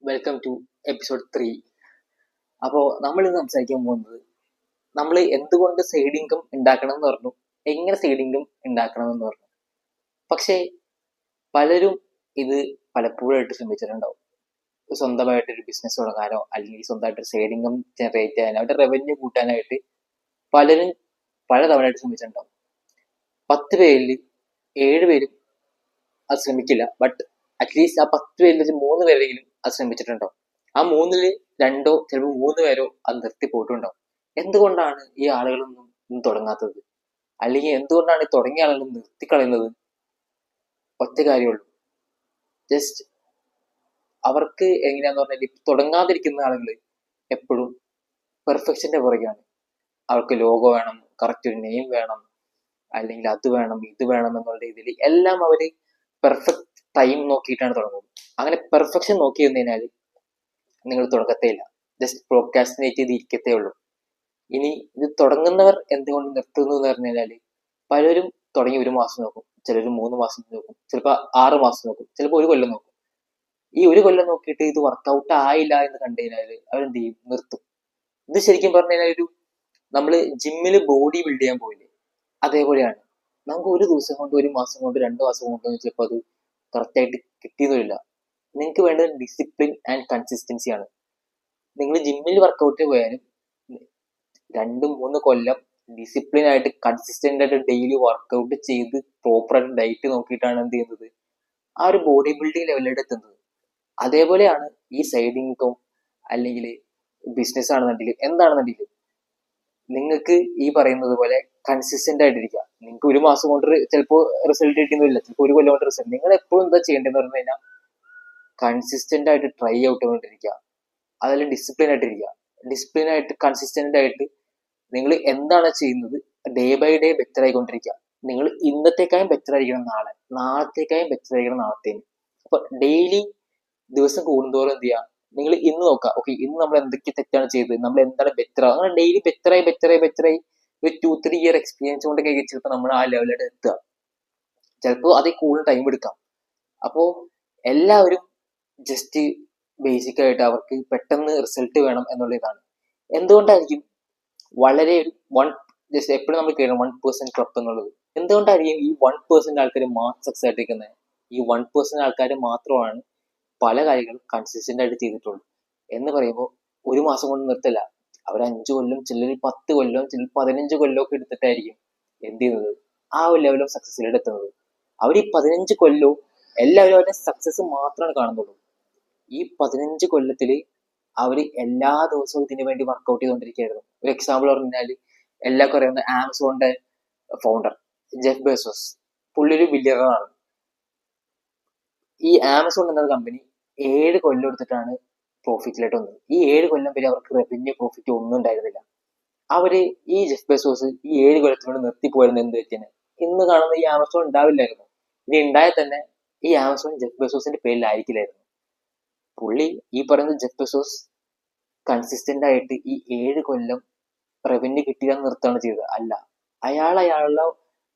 Welcome two episode 3. അപ്പോൾ നമ്മൾ ഇന്ന് സംസാരിക്കാൻ പോകുന്നത് നമ്മൾ എന്തുകൊണ്ട് സൈഡ് ഇൻകം ഉണ്ടാക്കണം എന്ന് പറഞ്ഞു, എങ്ങനെ സൈഡ് ഇൻകം ഉണ്ടാക്കണം എന്ന് പറഞ്ഞു. പക്ഷേ പലരും ഇത് പലപ്പോഴായിട്ട് ശ്രമിച്ചിട്ടുണ്ടാവും. സ്വന്തമായിട്ടൊരു ബിസിനസ് തുടങ്ങാനോ അല്ലെങ്കിൽ സ്വന്തമായിട്ടൊരു സൈഡ് ഇൻകം ജനറേറ്റ് ചെയ്യാനോ അവരുടെ റവന്യൂ കൂട്ടാനായിട്ട് പലരും പലതവണയായിട്ട് ശ്രമിച്ചിട്ടുണ്ടാവും. 10 പേരിൽ 7 പേരും അത് ശ്രമിക്കില്ല. ബട്ട് അറ്റ്ലീസ്റ്റ് ആ 10 പേരിൽ 3 പേരെങ്കിലും അത് ശ്രമിച്ചിട്ടുണ്ടാവും. ആ 3-ൽ 2 ചിലപ്പോൾ 3 പേരോ അത് നിർത്തി പോയിട്ടുണ്ടാവും. എന്തുകൊണ്ടാണ് ഈ ആളുകളൊന്നും തുടങ്ങാത്തത്? അല്ലെങ്കിൽ എന്തുകൊണ്ടാണ് ഈ തുടങ്ങിയ ആളുകൾ നിർത്തിക്കളയുന്നത്? ഒറ്റ കാര്യമുള്ളൂ, ജസ്റ്റ് അവർക്ക് എങ്ങനെയാന്ന് പറഞ്ഞാൽ തുടങ്ങാതിരിക്കുന്ന ആളുകൾ എപ്പോഴും പെർഫെക്ഷന്റെ പുറകെയാണ്. അവർക്ക് ലോഗോ വേണം, കറക്റ്റ് ഒരു നെയിം വേണം, അല്ലെങ്കിൽ അത് വേണം ഇത് വേണം എന്നുള്ള രീതിയിൽ എല്ലാം അവര് പെർഫെക്റ്റ് ടൈം നോക്കിയിട്ടാണ് തുടങ്ങുന്നത്. അങ്ങനെ പെർഫെക്ഷൻ നോക്കി കഴിഞ്ഞാൽ നിങ്ങൾ തുടങ്ങത്തേ ഇല്ല, ജസ്റ്റ് പ്രോക്രാസ്റ്റിനേറ്റ് ചെയ്ത് ഇരിക്കത്തേ ഉള്ളൂ. ഇനി ഇത് തുടങ്ങുന്നവർ എന്തുകൊണ്ട് നിർത്തുന്നു എന്ന് പറഞ്ഞു കഴിഞ്ഞാൽ പലരും തുടങ്ങി 1 മാസം നോക്കും, ചിലർ 3 മാസം നോക്കും, ചിലപ്പോൾ 6 മാസം നോക്കും, ചിലപ്പോൾ 1 കൊല്ലം നോക്കും. ഈ 1 കൊല്ലം നോക്കിയിട്ട് ഇത് വർക്കൗട്ട് ആയില്ല എന്ന് കണ്ടു കഴിഞ്ഞാൽ അവരെന്ത് ചെയ്യും? നിർത്തും. ഇത് ശരിക്കും പറഞ്ഞു കഴിഞ്ഞാൽ നമ്മൾ ജിമ്മിൽ ബോഡി ബിൽഡ് ചെയ്യാൻ പോയില്ലേ, അതേപോലെയാണ്. നമുക്ക് 1 ദിവസം കൊണ്ട് 1 മാസം കൊണ്ട് 2 മാസം കൊണ്ട് ചിലപ്പോൾ അത് കറക്റ്റായിട്ട് കിട്ടിയെന്നില്ല. നിങ്ങൾക്ക് വേണ്ടത് ഡിസിപ്ലിൻ ആൻഡ് കൺസിസ്റ്റൻസി ആണ്. നിങ്ങൾ ജിമ്മിൽ വർക്കൗട്ട് പോയാലും 2-3 കൊല്ലം ഡിസിപ്ലിൻ ആയിട്ട് കൺസിസ്റ്റന്റ് ആയിട്ട് ഡെയിലി വർക്കൗട്ട് ചെയ്ത് പ്രോപ്പറായിട്ട് ഡയറ്റ് നോക്കിയിട്ടാണ് എന്ത് ചെയ്യുന്നത്, ആ ഒരു ബോഡി ബിൽഡിംഗ് ലെവലിലോട്ട് എത്തുന്നത്. അതേപോലെയാണ് ഈ സൈഡ് ഇൻകം അല്ലെങ്കിൽ ബിസിനസ് ആണെന്നുണ്ടെങ്കിൽ എന്താണെന്നുണ്ടെങ്കിൽ നിങ്ങൾക്ക് ഈ പറയുന്നത് പോലെ കൺസിസ്റ്റന്റ് ആയിട്ടിരിക്കുക. നിങ്ങൾക്ക് 1 മാസം കൊണ്ട് ചിലപ്പോൾ റിസൾട്ട് കിട്ടുന്നില്ല, ചിലപ്പോൾ 1 കൊല്ലം കൊണ്ട് റിസൾട്ട്. നിങ്ങൾ എപ്പോഴും എന്താ ചെയ്യേണ്ടതെന്ന് പറഞ്ഞു കഴിഞ്ഞാൽ കൺസിസ്റ്റന്റ് ആയിട്ട് ട്രൈ ഔട്ട് ചെയ്തുകൊണ്ടിരിക്കുക. അതിൽ ഡിസിപ്ലിൻ ആയിട്ടിരിക്കുക. ഡിസിപ്ലിൻ ആയിട്ട് കൺസിസ്റ്റന്റ് ആയിട്ട് നിങ്ങൾ എന്താണ് ചെയ്യുന്നത് ഡേ ബൈ ഡേ ബെറ്റർ ആയിക്കൊണ്ടിരിക്കുക. നിങ്ങൾ ഇന്നത്തേക്കായും ബെറ്റർ ആയിരിക്കണം നാളെ, നാളത്തേക്കായും ബെറ്റർ ആയിരിക്കണം നാളത്തേന്. അപ്പൊ ഡെയിലി ദിവസം കൂടുന്തോറും എന്ത് ചെയ്യുക, നിങ്ങൾ ഇന്ന് നോക്കുക, ഓക്കെ ഇന്ന് നമ്മൾ എന്തൊക്കെ തെറ്റാണ് ചെയ്തത്, നമ്മൾ എന്താണ് ബെറ്റർ, അങ്ങനെ ഡെയിലി ബെറ്ററായി ഒരു 2-3 ഇയർ എക്സ്പീരിയൻസ് കൊണ്ട് കഴിഞ്ഞാൽ ചിലപ്പോൾ നമ്മൾ ആ ലെവലിലോട്ട് എത്തുക. ചിലപ്പോൾ അതിൽ കൂടുതൽ ടൈം എടുക്കാം. അപ്പോൾ എല്ലാവരും ജസ്റ്റ് ബേസിക് ആയിട്ട് അവർക്ക് പെട്ടെന്ന് റിസൾട്ട് വേണം എന്നുള്ള ഇതാണ്. എന്തുകൊണ്ടായിരിക്കും വളരെ ഒരു ജസ്റ്റ് എപ്പോഴും നമ്മൾ കേൾക്കണം 1% ക്ലബ് എന്നുള്ളത്? എന്തുകൊണ്ടായിരിക്കും ഈ 1% ആൾക്കാർ മാത്രം സക്സസ് ആയിട്ടിരിക്കുന്നത്? ഈ 1% ആൾക്കാർ മാത്രമാണ് പല കാര്യങ്ങളും കൺസിസ്റ്റന്റ് ആയിട്ട് ചെയ്തിട്ടുള്ളൂ. എന്ന് പറയുമ്പോൾ 1 മാസം കൊണ്ട് നിർത്തില്ല, അവർ 5 കൊല്ലം, ചിലർ 10 കൊല്ലം, ചിലർ 15 കൊല്ലമൊക്കെ എടുത്തിട്ടായിരിക്കും എന്ത് ചെയ്യുന്നത്, ആ ഒരു ലെവൽ ഓഫ് സക്സസിലോട്ട് എത്തുന്നത്. അവർ ഈ 15 കൊല്ലവും എല്ലാവരും അവരുടെ സക്സസ് മാത്രമാണ് കാണുന്നുള്ളൂ. ഈ 15 കൊല്ലത്തില് അവർ എല്ലാ ദിവസവും ഇതിനു വേണ്ടി വർക്കൗട്ട് ചെയ്തുകൊണ്ടിരിക്കുകയായിരുന്നു. ഒരു എക്സാമ്പിൾ പറഞ്ഞാൽ എല്ലാവർക്കും അറിയാവുന്ന ആമസോണിന്റെ ഫൗണ്ടർ ജെഫ് ബെസോസ്, പുള്ളി ഒരു ബില്യണറാണ്. ഈ ആമസോൺ എന്ന കമ്പനി 7 കൊല്ലം എടുത്തിട്ടാണ് പ്രോഫിറ്റിലോട്ട് വന്നത്. ഈ 7 കൊല്ലം വരെ അവർക്ക് റവന്യൂ പ്രോഫിറ്റ് ഒന്നും ഉണ്ടായിരുന്നില്ല. അവര് ഈ ജെഫ് ബെസോസ് ഈ 7 കൊല്ലത്തിനോട് നിർത്തിപ്പോയിരുന്നു. എന്ത് പറ്റിയാണ്? ഇന്ന് കാണുന്ന ഈ ആമസോൺ ഉണ്ടാവില്ലായിരുന്നു. ഇനി ഉണ്ടായാൽ തന്നെ ഈ ആമസോൺ ജെഫ് ബെസോസിന്റെ പേരിലായിരിക്കില്ലായിരുന്നു. പുള്ളി ഈ പറയുന്ന ജെഫ് ബെസോസ് കൺസിസ്റ്റന്റ് ആയിട്ട് ഈ 7 കൊല്ലം റവന്യൂ കിട്ടിയാൽ നിർത്താണ് ചെയ്തത്. അല്ല, അയാളുടെ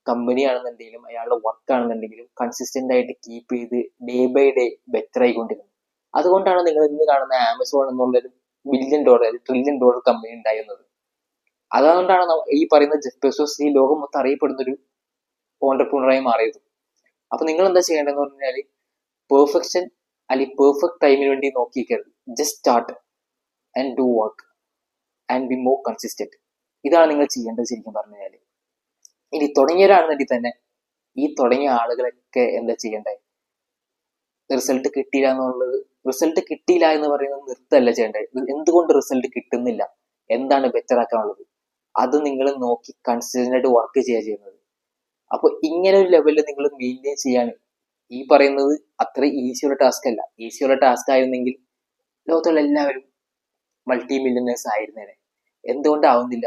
കമ്പനി ആണെന്നുണ്ടെങ്കിലും അയാളുടെ വർക്ക് ആണെന്നുണ്ടെങ്കിലും കൺസിസ്റ്റന്റ് ആയിട്ട് കീപ്പ് ചെയ്ത് ഡേ ബൈ ഡേ ബെറ്റർ ആയിക്കൊണ്ടിരുന്നു. അതുകൊണ്ടാണ് നിങ്ങൾ ഇന്ന് കാണുന്ന ആമസോൺ എന്നുള്ളൊരു $1 ട്രില്യൺ കമ്പനി ഉണ്ടായിരുന്നത്. അതുകൊണ്ടാണ് ഈ പറയുന്ന ജെഫ് ബെസോസ് ഈ ലോകം മൊത്തം അറിയപ്പെടുന്ന ഒരു ഓണ്ടർപ്രണറായി മാറിയത്. അപ്പൊ നിങ്ങൾ എന്താ ചെയ്യേണ്ടതെന്ന് പറഞ്ഞാൽ പെർഫെക്ഷൻ അല്ലെങ്കിൽ പെർഫെക്റ്റ് ടൈമിന് വേണ്ടി നോക്കിയിരിക്കരുത്. Just start and do work and be more consistent. ഇതാണ് നിങ്ങൾ ചെയ്യേണ്ടത് ശരിക്കും പറഞ്ഞു കഴിഞ്ഞാൽ. ഇനി തുടങ്ങിയവരാണെന്നുണ്ടെങ്കിൽ തന്നെ ഈ തുടങ്ങിയ ആളുകളൊക്കെ എന്താ ചെയ്യേണ്ടത്, റിസൾട്ട് കിട്ടിയില്ല എന്നുള്ളത്, റിസൾട്ട് കിട്ടിയില്ല എന്ന് പറയുന്നത് നിർത്തല്ല ചെയ്യേണ്ടത്. എന്തുകൊണ്ട് റിസൾട്ട് കിട്ടുന്നില്ല, എന്താണ് ബെറ്റർ ആക്കാനുള്ളത്, അത് നിങ്ങൾ നോക്കി കൺസിസ്റ്റന്റ് ആയിട്ട് വർക്ക് ചെയ്യുന്നത്. അപ്പൊ ഇങ്ങനെ ഒരു ലെവലിൽ നിങ്ങൾ മെയിൻറ്റെയിൻ ചെയ്യാൻ ഈ പറയുന്നത് അത്ര ഈസിയുള്ള ടാസ്ക് അല്ല. ഈസിയുള്ള ടാസ്ക് ആയിരുന്നെങ്കിൽ ലോകത്തുള്ള എല്ലാവരും മൾട്ടി മില്യണേഴ്സ് ആയിരുന്നേനെ. എന്തുകൊണ്ടാവുന്നില്ല?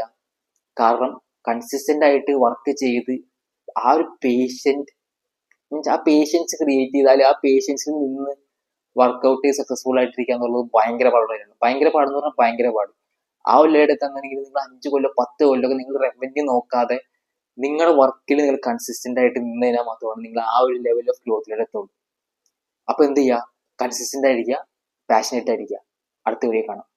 കാരണം കൺസിസ്റ്റന്റ് ആയിട്ട് വർക്ക് ചെയ്ത് ആ ഒരു ആ പേഷ്യൻസ് ക്രിയേറ്റ് ചെയ്താൽ ആ പേഷ്യൻസിൽ നിന്ന് വർക്കൗട്ട് ചെയ്ത് സക്സസ്ഫുൾ ആയിട്ടിരിക്കുക എന്നുള്ളത് ഭയങ്കര പാടാണ്. ഭയങ്കര പാടെന്ന് പറഞ്ഞാൽ ഭയങ്കര പാട്. ആ ഒരു ലെവലിൽ എത്താന്നുണ്ടെങ്കിൽ നിങ്ങൾ 5 കൊല്ലം 10 കൊല്ലമൊക്കെ നിങ്ങൾ റവന്യൂ നോക്കാതെ നിങ്ങളുടെ വർക്കിൽ നിങ്ങൾ കൺസിസ്റ്റന്റ് ആയിട്ട് നിന്ന് കഴിഞ്ഞാൽ മാത്രമാണ് നിങ്ങൾ ആ ഒരു ലെവൽ ഓഫ് ഗ്രോത്തിലോട്ട് എത്തുള്ളൂ. അപ്പൊ എന്ത് ചെയ്യുക? കൺസിസ്റ്റന്റ് ആയിരിക്കുക, പാഷനേറ്റ് ആയിരിക്കുക. അടുത്ത വീഡിയോ കാണാം.